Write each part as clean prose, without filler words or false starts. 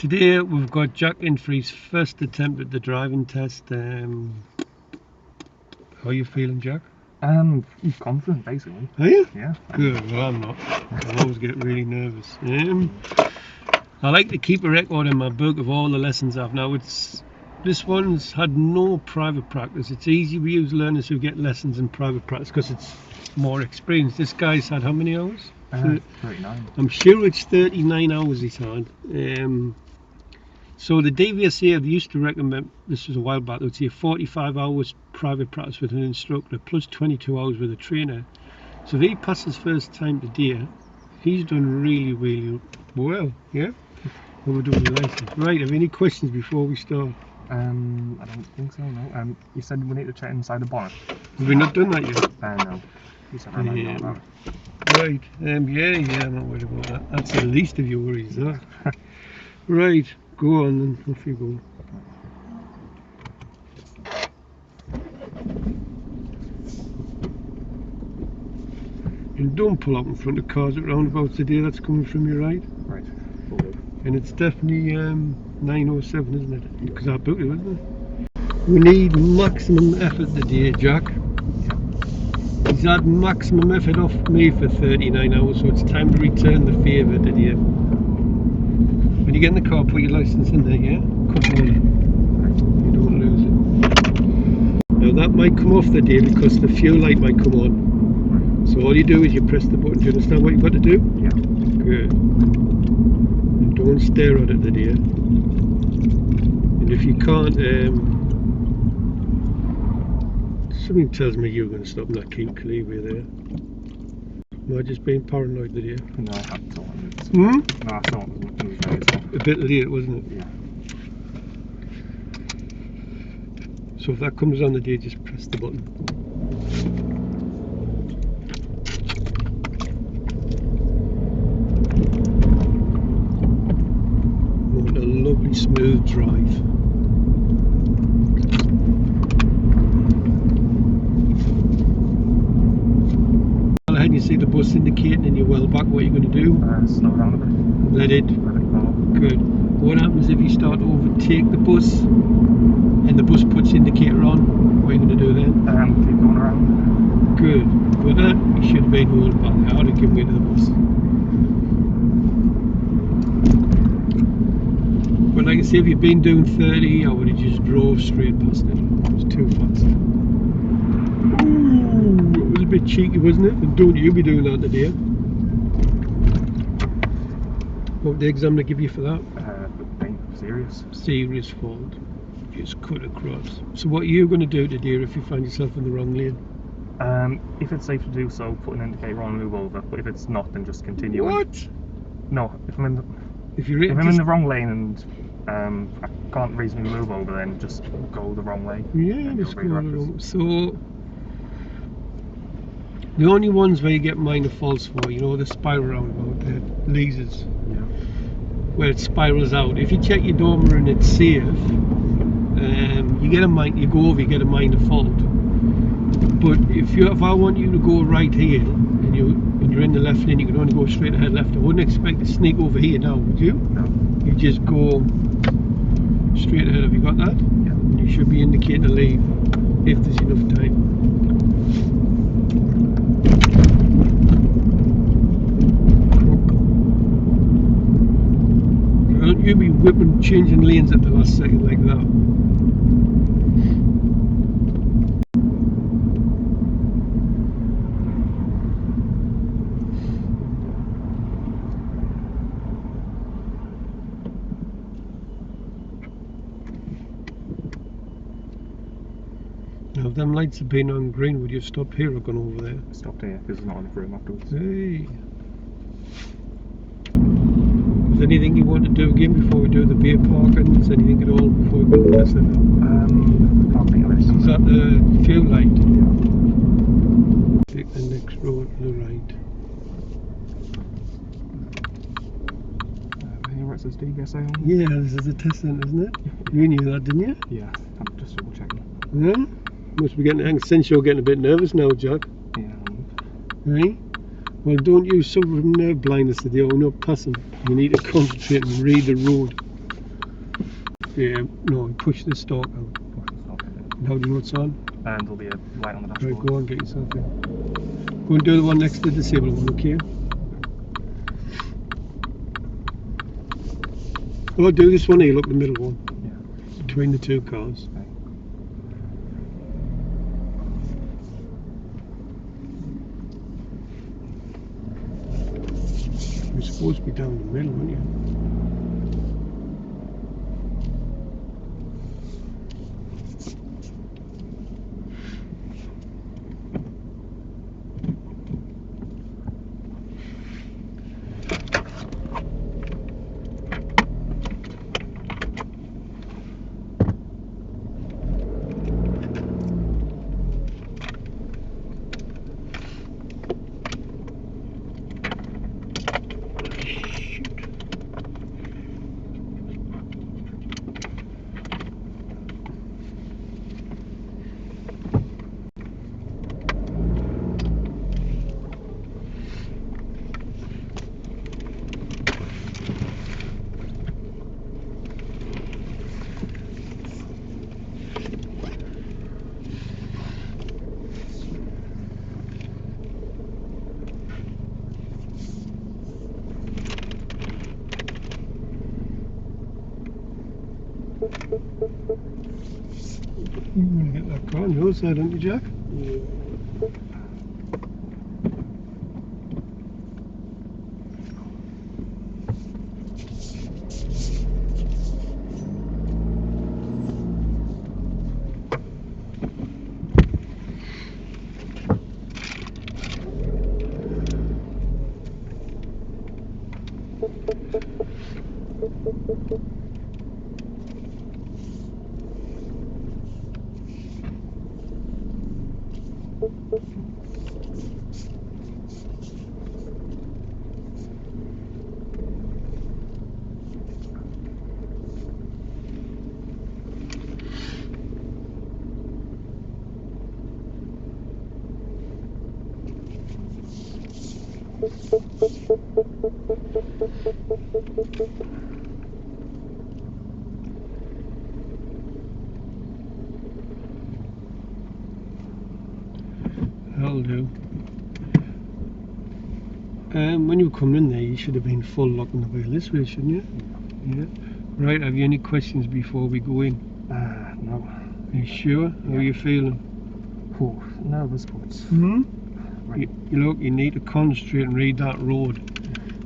Today we've got Jack in for his first attempt at the driving test. How are you feeling, Jack? I'm confident, basically. Are you? Yeah. Good. Well, I'm not. I always get really nervous. I like to keep a record in my book of all the lessons I've now. This one's had no private practice. It's easy. We use learners who get lessons in private practice because it's more experience. This guy's had how many hours? 39. I'm sure it's 39 hours he's had. So the DVSA, they used to recommend, this was a while back, they'd say 45 hours private practice with an instructor plus 22 hours with a trainer. So if he passes first time today, he's done really, really well, yeah? What we're doing the license. Right, have any questions before we start? I don't think so, no. You said we need to check inside the bonnet. Have we not done that yet? No. You said I might not. Right, yeah, I'm not worried about that. That's the least of your worries, huh? Right, go on then, off you go. And don't pull up in front of cars at roundabouts today, that's coming from your right. Right. And it's definitely 9:07, isn't it? Because I booked it, wasn't it? We need maximum effort today, Jack. He's had maximum effort off me for 39 hours, so it's time to return the favour today. When you get in the car, put your licence in there, yeah? Come on. You don't lose it. Now that might come off the day because the fuel light might come on. So all you do is you press the button. Do you understand what you've got to do? Yeah. Good. And don't stare at it today. And if you can't, something tells me you're going to stop in that King Cleavey there. Am I just being paranoid today? No, I thought it was. Hmm? No, I thought it was very soft. A bit late, wasn't it? Yeah. So if that comes on the day, just press the button. What a lovely smooth drive. And you see the bus indicating and you're well back, what are you going to do? Slow down a bit. Let it go. Good. What happens if you start to overtake the bus and the bus puts the indicator on? What are you going to do then? Keep going around. Good. With that, you should have been holding back. I would have given way to the bus. But like I say, if you've been doing 30, I would have just drove straight past it. It was too fast. Ooh, it was a bit cheeky, wasn't it? And don't you be doing that today? What did the examiner give you for that? Serious. Serious fault. Just cut across. So what are you going to do today if you find yourself in the wrong lane? If it's safe to do so, put an indicator on and move over. But if it's not, then just continue. What? No, if I'm in the wrong lane and I can't reasonably move over, then just go the wrong way. Yeah, just go the wrong. So the only ones where you get minor faults for, you know, the spiral roundabout, the lasers, where it spirals out. If you check your dormer and it's safe, you get you go over, you get a minor fault. But if I want you to go right here and you're in the left lane, you can only go straight ahead left. I wouldn't expect to sneak over here now, would you? No. You just go straight ahead. Have you got that? Yeah. And you should be indicating to leave if there's enough time. Don't you be changing lanes at the last second like that. Now if them lights had been on green, would you have stopped here or gone over there? I stopped here because there's not enough room afterwards. Hey. Is there anything you want to do again before we do the beer parking? Is there anything at all before we go to the rest of it? I can't think of anything. Is that the fuel light? Take the next road to the right. Where it says DVSA on? Yeah, this is a test centre, isn't it? You knew that, didn't you? Yeah, I'm just double checking. Yeah? Must be getting, since you're getting a bit nervous now, Jack. Yeah. Right? Well, don't you suffer from nerve blindness today or not passing. You need to concentrate and read the road. Yeah, no, push the stalk out. Push the stop. And how do you know it's on? And there'll be a light on the Right, dashboard. go and get yourself in. Go and do the one next to the disabled one, okay? Oh, do this one here, look, the middle one. Yeah. Between the two cars. Okay. You're supposed to be down the middle, aren't you? You're going to get that car on your side, aren't you, Jack? Yeah. That'll do. When you were coming in there, you should have been full locking the wheel this way, shouldn't you? Yeah. Right, have you any questions before we go in? No. Are you sure? How are you feeling? Oh, nervous, but... You look, you need to concentrate and read that road.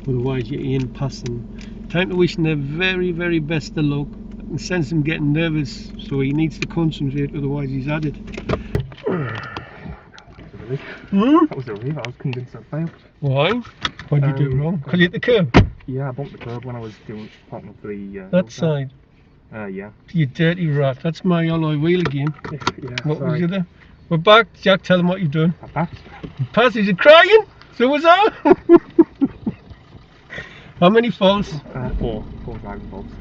Otherwise you're in passing. Time to wish him the very, very best of luck. I can sense him getting nervous, so he needs to concentrate, otherwise he's at it. That was a relief. I was convinced I failed. Why? What did you do wrong? Because you hit the curb? Yeah, I bumped the curb when I was parking up the... That side? Yeah. You dirty rat. That's my alloy wheel again. Yeah, What sorry. was you there? We're back. Jack, tell him what you've done. I passed. You passed? Is he crying? So was I. How many faults? 4 driving faults.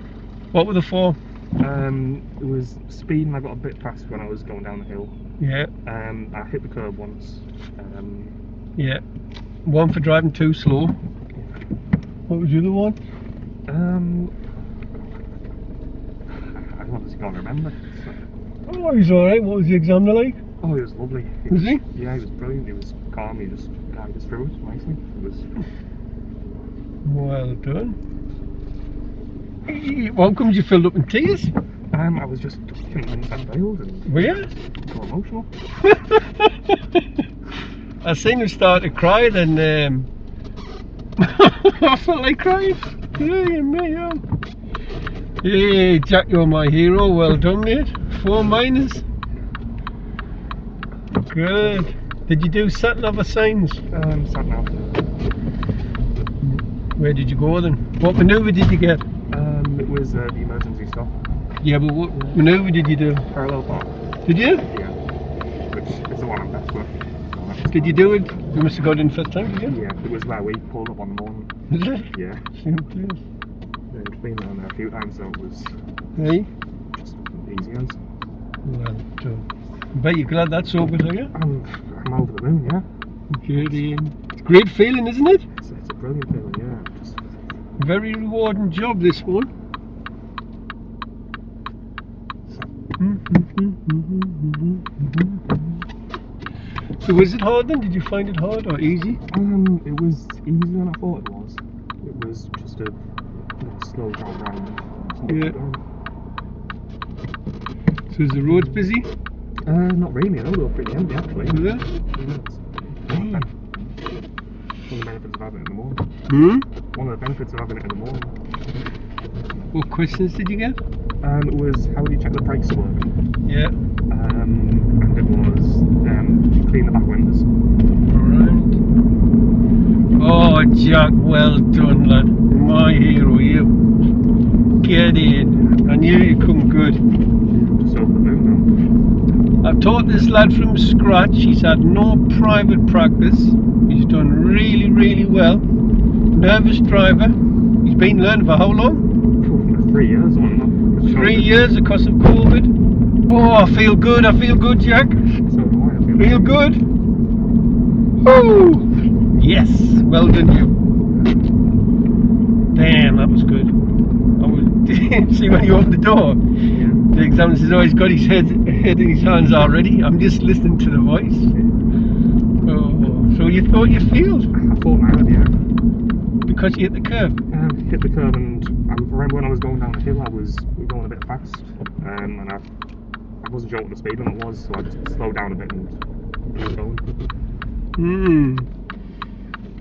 What were the 4? It was speeding. I got a bit fast when I was going down the hill. Yeah. I hit the curb once. Yeah. 1 for driving too slow. What was the other one? I honestly can't remember. Oh, he's alright. What was the examiner like? Oh, he was lovely. Was he? Yeah, he was brilliant. He was calm. He just guided us through it nicely. It was... Well done. How come you filled up in tears? I was just convinced I failed and... Were you? So emotional. I seen you start to cry, then I felt like crying. Yeah, me, yeah. Hey, Jack, you're my hero. Well done, mate. 4 minors. Good. Did you do sat nav or signs? Sat nav. Where did you go then? What manoeuvre did you get? It was the emergency stop. Yeah, but what manoeuvre did you do? Parallel park. Did you? Yeah. Which is the one I'm best with. Did you do it? You must have got in first time, did you? Yeah, it was where we pulled up on the morning. Is it? Yeah. Same place. It's been down there a few times, so it was Hey? just easy as. Well done. I bet you're glad that's over, are you? I'm over the moon, yeah. Good. It's a great feeling, isn't it? It's a brilliant feeling, yeah. Just... Very rewarding job, this one. So was it hard then? Did you find it hard or easy? It was easier than I thought it was. It was just a slow down round. Yeah. So is the road busy? Not really. No, they were pretty empty actually. Is it? Yeah, it's one of the benefits of having it in the morning. One of the benefits of having it in the morning. What questions did you get? It was how do you check the brakes to work? Yeah. And it was clean the back windows. Alright. Oh, Jack, well done, lad. My hero, you. Get in. I knew you'd come good. Just over the moon now. I've taught this lad from scratch. He's had no private practice. He's done really, really well. Nervous driver. He's been learning for how long? 3 years or not. 3 years because of COVID. Oh, I feel good, Jack. So do I. Feel good? Woo! Yes, well done you. Damn, that was good. See when you opened the door? Yeah. The examiner says, oh, he's got his head in his hands already. I'm just listening to the voice. Oh, so you thought you failed? I thought I would, yeah. Because you hit the curve? Hit the curve, and I remember when I was going down the hill, we were going a bit fast, and I wasn't sure what the speed limit was, so I just slowed down a bit and kept going.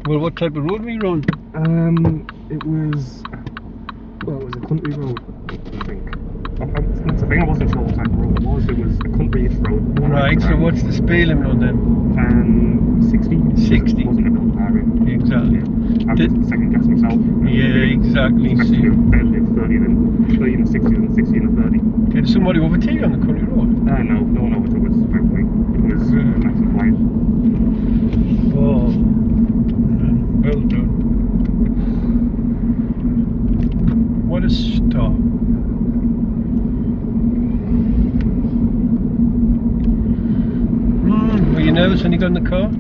Well, what type of road were you on? It was a country road, I think. That's the thing, I wasn't sure what type of road it was. It was a country-ish road. Right, so what's the speed limit on them? 60. 60. It wasn't a built area. Exactly. Yeah. I just second guessed myself. Yeah, exactly. It's better to do 30 than 60 than 60 and 30. Did somebody overtake you on the country road? No one overtook us, thankfully. It was nice and quiet. Oh, well done. What a start. Were you nervous when you got in the car?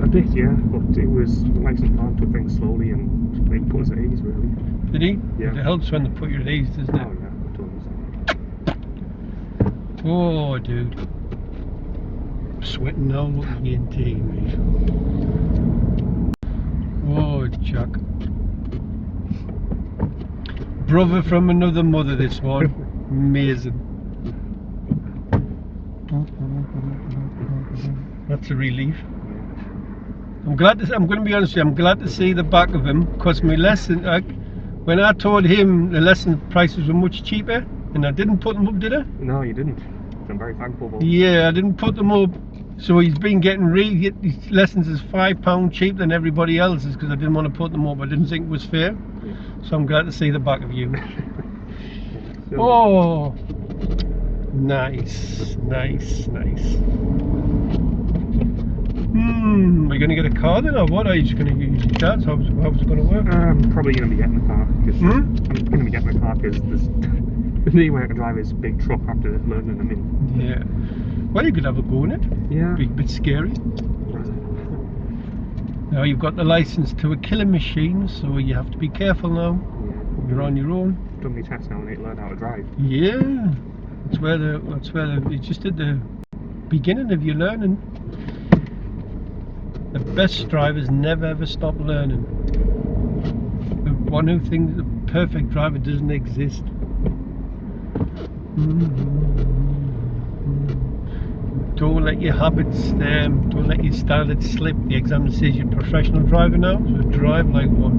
A bit, yeah, but it was nice and calm, took things slowly and they put us at ease, really. Did he? Yeah. It helps when they put you at ease, doesn't it? Oh, yeah, totally. Oh, dude. I'm sweating now looking into you, mate. Oh, Jack. Brother from another mother, this one. Amazing. That's a relief. I'm going to be honest with you, I'm glad to see the back of him, because my lesson, when I told him the lesson prices were much cheaper, and I didn't put them up, did I? No, you didn't. I'm very thankful. But... Yeah, I didn't put them up, so he's been getting his lessons is £5 cheaper than everybody else's, because I didn't want to put them up. I didn't think it was fair, so I'm glad to see the back of you. Oh, nice. Are you going to get a car then, or what? Are you just going to use your dad's? How's it going to work? I'm probably going to be getting a car. I'm going to be getting a car because the only way I can drive is a big truck after learning them in. Yeah. Well, you could have a go in it. Yeah. Be a bit scary. Now you've got the license to a killing machine, so you have to be careful now. Yeah. You're on your own. I've done my test now and I learned how to drive. Yeah. That's where it's just at the beginning of your learning. The best drivers never ever stop learning. The one who thinks the perfect driver doesn't exist. Don't let your habits, don't let your standards slip. The examiner says you're a professional driver now, so drive like one.